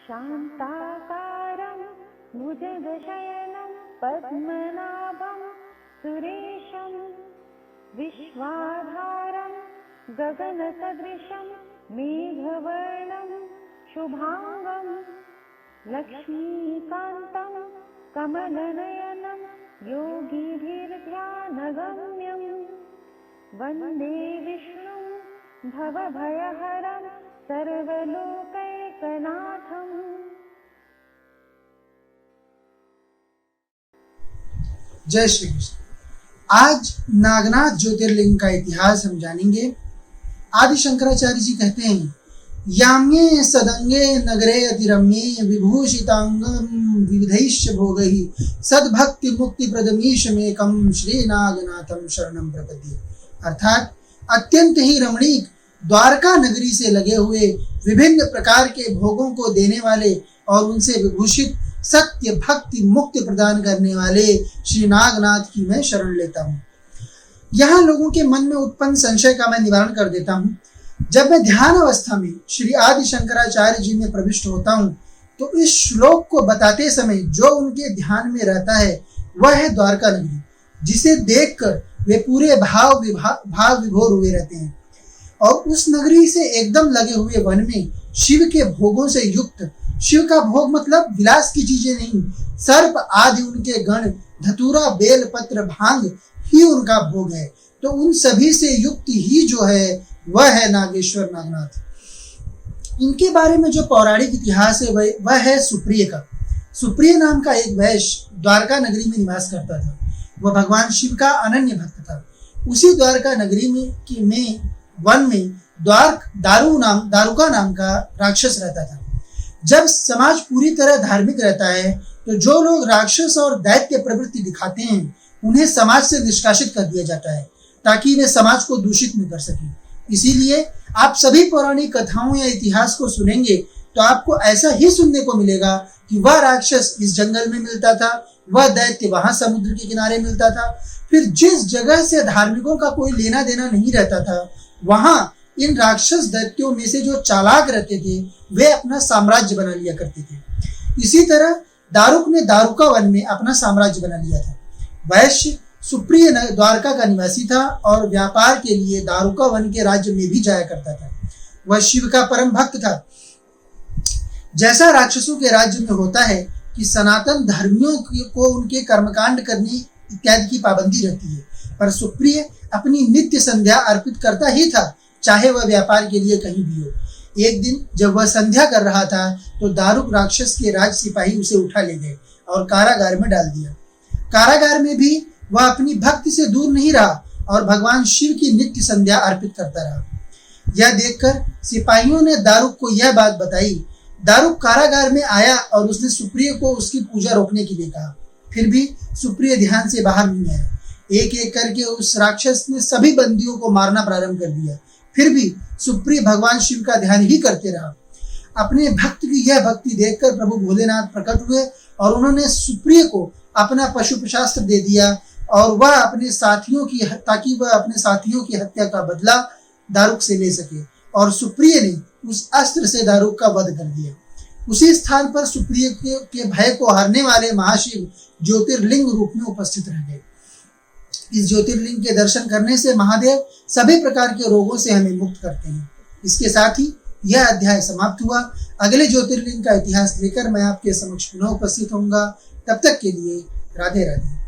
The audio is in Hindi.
शान्ताकारं भुजगशयनं पद्मनाभं सुरेशं विश्वाधारं गगनसदृशं मेघवर्णं शुभांगं लक्ष्मीकान्तं कमलनयनं योगिभिर्ध्यानगम्यं वन्दे विष्णुं भवभयहरं सर्वलोकैकनाथम्। जय श्री कृष्ण। आज नागनाथ ज्योतिर्लिंग का इतिहास हम जानेंगे। आदि शंकराचार्य जी कहते हैं, याम्ये सदंगे नगरे अतिरम्ये विभूषितांगम विविधैश्च भोगैः सद्भक्ति मुक्ति प्रदमीशमेकं श्री नागनाथम शरणं प्रपद्ये। अर्थात अत्यंत ही रमणीक द्वारका नगरी से लगे हुए विभिन्न प्रकार के भोगों को देने वाले और उनसे विभूषित सत्य भक्ति मुक्ति प्रदान करने वाले श्री नागनाथ की मैं शरण लेता हूँ। यहाँ लोगों के मन में उत्पन्न संशय का मैं निवारण कर देता हूँ। जब मैं ध्यान अवस्था में श्री आदि शंकराचार्य जी में प्रविष्ट होता हूँ तो इस श्लोक को बताते समय जो उनके ध्यान में रहता है वह है द्वारका नगरी, जिसे देखकर वे पूरे भाव विभोर हुए रहते हैं। और उस नगरी से एकदम लगे हुए वन में शिव के भोगों से युक्त, शिव का भोग मतलब विलास की चीजें नहीं, सर्प आदि उनके गण, धतूरा बेल पत्र भांग ही उनका भोग है। तो उन सभी से युक्त ही जो है वह है नागेश्वर नागनाथ। इनके बारे में जो पौराणिक इतिहास है वह है सुप्रिय का। सुप्रिय नाम का एक वैश्य द्वारका नगरी में निवास करता था। वह भगवान शिव का अनन्य भक्त था। उसी द्वारका नगरी में वन में दारुका नाम का राक्षस रहता था। जब समाज पूरी तरह धार्मिक रहता है तो जो लोग राक्षस और दैत्य प्रवृत्ति दिखाते हैं उन्हें समाज से निष्कासित कर दिया जाता है ताकि वे समाज को दूषित न कर सकें। इसीलिए आप सभी पौराणिक कथाओं या इतिहास को सुनेंगे तो आपको ऐसा ही सुनने को मिलेगा कि वह राक्षस इस जंगल में मिलता था, वह दैत्य वहां समुद्र के किनारे मिलता था। फिर जिस जगह से धार्मिकों का कोई लेना देना नहीं रहता था वहां इन राक्षस दैत्यों में से जो चालाक रहते थे वे अपना साम्राज्य बना लिया करते थे। इसी तरह दारुक ने दारुका वन में अपना साम्राज्य बना लिया था। वैश्य सुप्रिय द्वारका का निवासी था और व्यापार के लिए दारुका वन के राज्य में भी जाया करता था। वह शिव का परम भक्त था। जैसा राक्षसों के राज्य में होता है कि सनातन धर्मियों को उनके कर्मकांड करने इत्यादि की पाबंदी रहती है, पर सुप्रिय अपनी नित्य संध्या अर्पित करता ही था, चाहे वह व्यापार के लिए कहीं भी हो। एक दिन जब वह संध्या कर रहा था तो दारुक राक्षस के राज सिपाही उसे उठा ले गए और कारागार में डाल दिया। कारागार में भी वह अपनी भक्ति से दूर नहीं रहा और भगवान शिव की नित्य संध्या अर्पित करता रहा। यह देखकर सिपाहियों ने दारुक को यह बात बताई। दारुक कारागार में आया और उसने सुप्रिय को उसकी पूजा रोकने के लिए कहा। फिर भी सुप्रिय ध्यान से बाहर नहीं आया। एक एक करके उस राक्षस ने सभी बंदियों को मारना प्रारंभ कर दिया। फिर भी सुप्रिय भगवान शिव का ध्यान ही करते रहा। अपने भक्त की यह भक्ति देखकर प्रभु भोलेनाथ प्रकट हुए और उन्होंने सुप्रिय को अपना पशुपशास्त्र दे दिया और वह अपने साथियों की हत्या का बदला दारुक से ले सके। और सुप्रिय ने उस अस्त्र से दारुक का वध कर दिया। उसी स्थान पर सुप्रिय के भय को हरने वाले महाशिव ज्योतिर्लिंग रूप में उपस्थित रह गए। इस ज्योतिर्लिंग के दर्शन करने से महादेव सभी प्रकार के रोगों से हमें मुक्त करते हैं। इसके साथ ही यह अध्याय समाप्त हुआ। अगले ज्योतिर्लिंग का इतिहास लेकर मैं आपके समक्ष पुनः उपस्थित होऊंगा। तब तक के लिए राधे राधे।